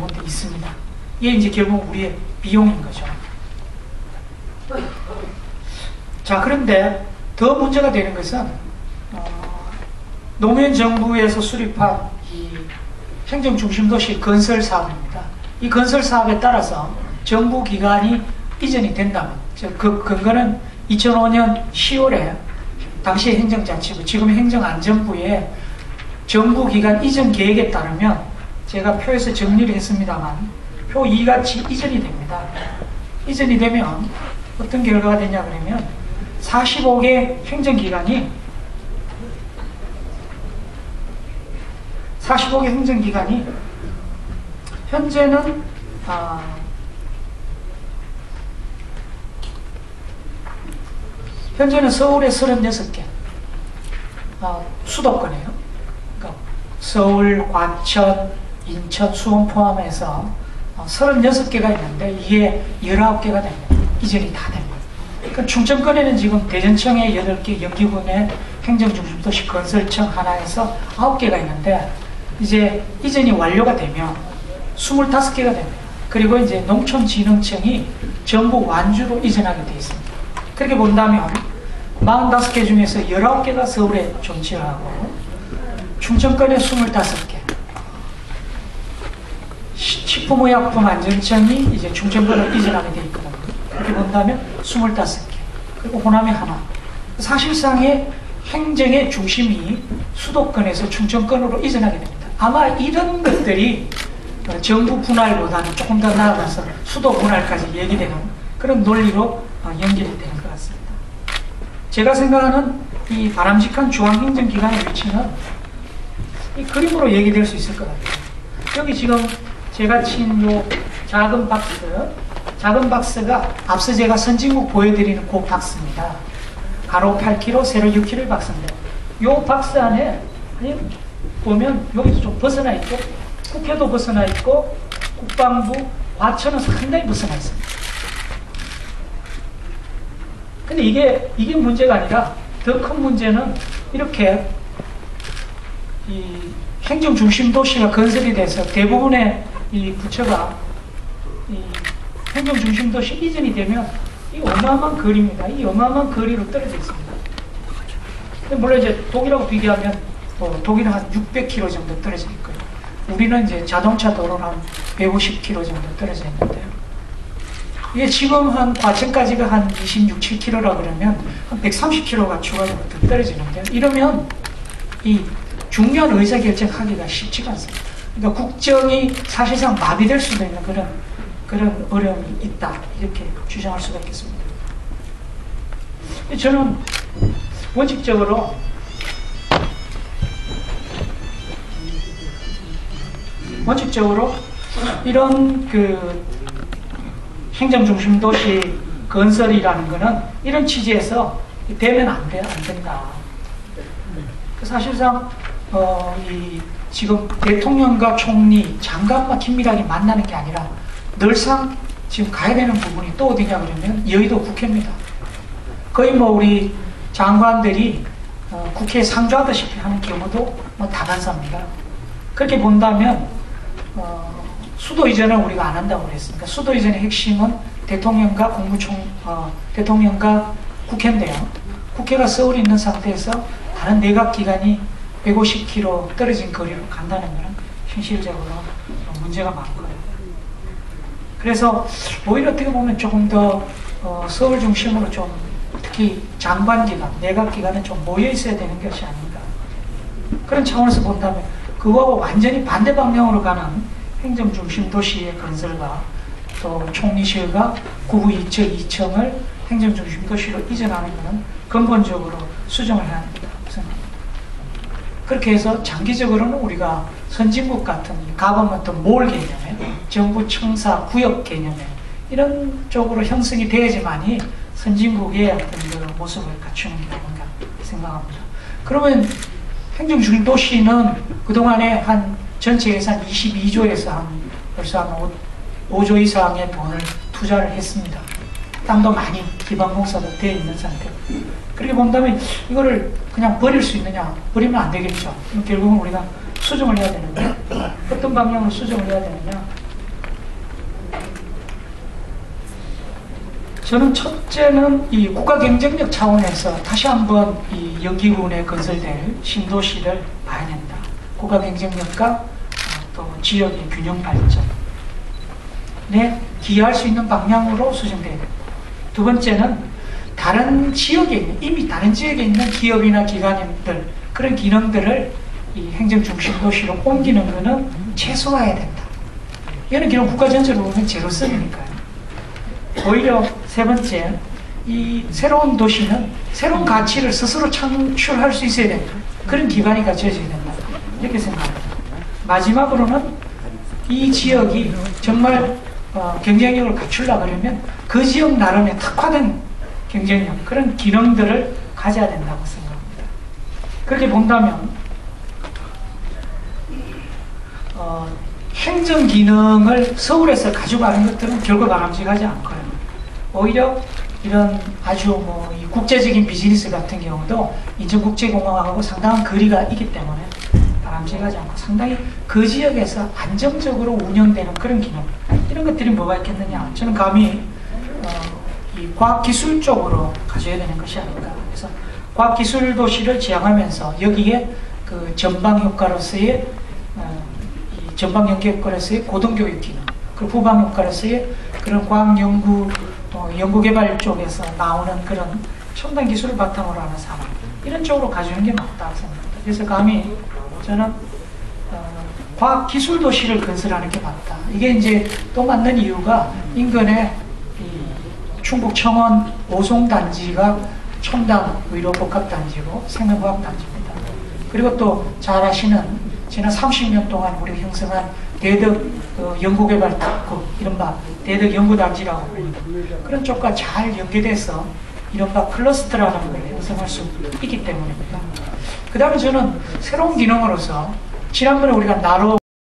부분도 있습니다. 이게 이제 결국 우리의 비용인 거죠. 자, 그런데 더 문제가 되는 것은 노무현 정부에서 수립한 이 행정중심도시 건설 사업입니다. 이 건설 사업에 따라서 정부 기관이 이전이 된다면, 그 근거는 2005년 10월에 당시 행정자치부, 지금 행정안전부의 정부 기관 이전 계획에 따르면, 제가 표에서 정리를 했습니다만 표 2같이 이전이 됩니다. 이전이 되면 어떤 결과가 되냐 그러면 45개 행정기관이 현재는 서울에 36개, 수도권이에요. 그러니까 서울, 과천, 인천, 수원 포함해서 36개가 있는데 이게 19개가 됩니다. 이전이 다 됩니다. 그러니까 충청권에는 지금 대전청에 8개, 연기군에 행정중심도시 건설청 하나에서 9개가 있는데, 이제 이전이 완료가 되면 25개가 됩니다. 그리고 이제 농촌진흥청이 전부 완주로 이전하게 되어 있습니다. 그렇게 본다면 45개 중에서 19개가 서울에 존재를 하고, 충청권에 25개, 식품의약품안전청이 이제 충청권을 이전하게 되어 있거든요. 그렇게 본다면 25개, 그리고 호남에 하나. 사실상의 행정의 중심이 수도권에서 충청권으로 이전하게 됩니다. 아마 이런 것들이 정부 분할보다는 조금 더 나아가서 수도 분할까지 얘기되는 그런 논리로 연결이 되는 것 같습니다. 제가 생각하는 이 바람직한 중앙행정기관의 위치는 이 그림으로 얘기될 수 있을 것 같아요. 여기 지금 제가 친 요 작은 박스가 앞서 제가 선진국 보여드리는 그 박스입니다. 가로 8km, 세로 6km의 박스인데, 요 박스 안에 보면 여기도 좀 벗어나 있고, 국회도 벗어나 있고, 국방부, 과천은 상당히 벗어나 있습니다. 근데 이게 문제가 아니라 더 큰 문제는 이렇게 이 행정중심도시가 건설이 돼서 대부분의 이 부처가 이 행정중심도시 이전이 되면 이 어마어마한 거리입니다. 이 어마어마한 거리로 떨어져 있습니다. 물론 이제 독일하고 비교하면 독일은 한 600km 정도 떨어져 있고요. 우리는 이제 자동차 도로는 한 150km 정도 떨어져 있는데요. 이게 지금 한 과천까지가 한 26, 7km라 그러면 한 130km가 추가적으로 더 떨어지는데요. 이러면 이 중요한 의사결정하기가 쉽지가 않습니다. 그러니까 국정이 사실상 마비될 수도 있는 그런 어려움이 있다, 이렇게 주장할 수가 있겠습니다. 저는 원칙적으로 이런 그 행정중심도시 건설이라는 것은 이런 취지에서 되면 안 된다. 사실상 이 지금 대통령과 총리, 장관과 긴밀하게 만나는 게 아니라 늘상 지금 가야 되는 부분이 또 어디냐 그러면 여의도 국회입니다. 거의 뭐 우리 장관들이 국회에 상주하다시피 하는 경우도 뭐 다반사입니다. 그렇게 본다면 수도 이전을 우리가 안 한다고 그랬으니까 수도 이전의 핵심은 대통령과 대통령과 국회인데요. 국회가 서울에 있는 상태에서 다른 내각기관이 150km 떨어진 거리로 간다는 것은 현실적으로 문제가 많고요. 그래서 오히려 어떻게 보면 조금 더 서울 중심으로 좀 특히 장관기관, 내각기관은 좀 모여 있어야 되는 것이 아닌가. 그런 차원에서 본다면 그거하고 완전히 반대 방향으로 가는 행정중심 도시의 건설과 또 총리실과 구부 2층을 행정중심 도시로 이전하는 것은 근본적으로 수정을 해야 합니다. 그렇게 해서 장기적으로는 우리가 선진국 같은 가버먼트 몰 개념에 정부 청사 구역 개념에 이런 쪽으로 형성이 돼야지만이 선진국의 어떤 그 모습을 갖추는 게 아닌가 생각합니다. 그러면 행정중심 도시는 그동안에 한 전체 예산 22조에서 벌써 한 5조 이상의 돈을 투자를 했습니다. 땅도 많이 기반공사도 되어 있는 상태. 그렇게 본다면 이거를 그냥 버릴 수 있느냐? 버리면 안 되겠죠. 결국은 우리가 수정을 해야 되는데 어떤 방향으로 수정을 해야 되느냐? 저는 첫째는 이 국가 경쟁력 차원에서 다시 한번 이 연기군에 건설될 신도시를 봐야 된다. 국가 경쟁력과 또 지역의 균형 발전에 기여할 수 있는 방향으로 수정돼야 된다. 두 번째는 다른 지역에 있는, 이미 다른 지역에 있는 기업이나 기관들, 그런 기능들을 이 행정 중심 도시로 옮기는 것은 최소화해야 된다. 이거는 기존 국가 전체로 보면 제로섬이니까요. 오히려 세 번째, 이 새로운 도시는 새로운 가치를 스스로 창출할 수 있어야 된다. 그런 기반이 갖춰져야 된다. 이렇게 생각합니다. 마지막으로는 이 지역이 정말 경쟁력을 갖추려고 하려면 그 지역 나름의 특화된 경쟁력, 그런 기능들을 가져야 된다고 생각합니다. 그렇게 본다면 행정 기능을 서울에서 가져가는 것들은 결코 바람직하지 않고요. 오히려 이런 아주 이 국제적인 비즈니스 같은 경우도 인천국제공항하고 상당한 거리가 있기 때문에 바람직하지 않고 상당히 그 지역에서 안정적으로 운영되는 그런 기능, 이런 것들이 뭐가 있겠느냐. 저는 감히 이 과학기술 쪽으로 가져야 되는 것이 아닌가. 그래서 과학기술 도시를 지향하면서 여기에 그 전방효과로서의 전방연계효과로서의 고등교육 기능, 그리고 후방효과로서의 그런 과학연구, 연구개발 쪽에서 나오는 그런 첨단 기술을 바탕으로 하는 산업, 이런 쪽으로 가주는 게 맞다고 생각합니다. 그래서 감히 저는 과학기술 도시를 건설하는 게 맞다. 이게 이제 또 맞는 이유가 인근에 충북 청원 오송단지가 첨단 의료복합단지고 생명과학단지입니다. 그리고 또 잘 아시는 지난 30년 동안 우리가 형성한 대덕 연구개발 특구, 이른바 대덕 연구단지라고 불리는 그런 쪽과 잘 연계돼서 이른바 클러스터라는 걸 형성할 수 있기 때문입니다. 그 다음에 저는 새로운 기능으로서 지난번에 우리가 나로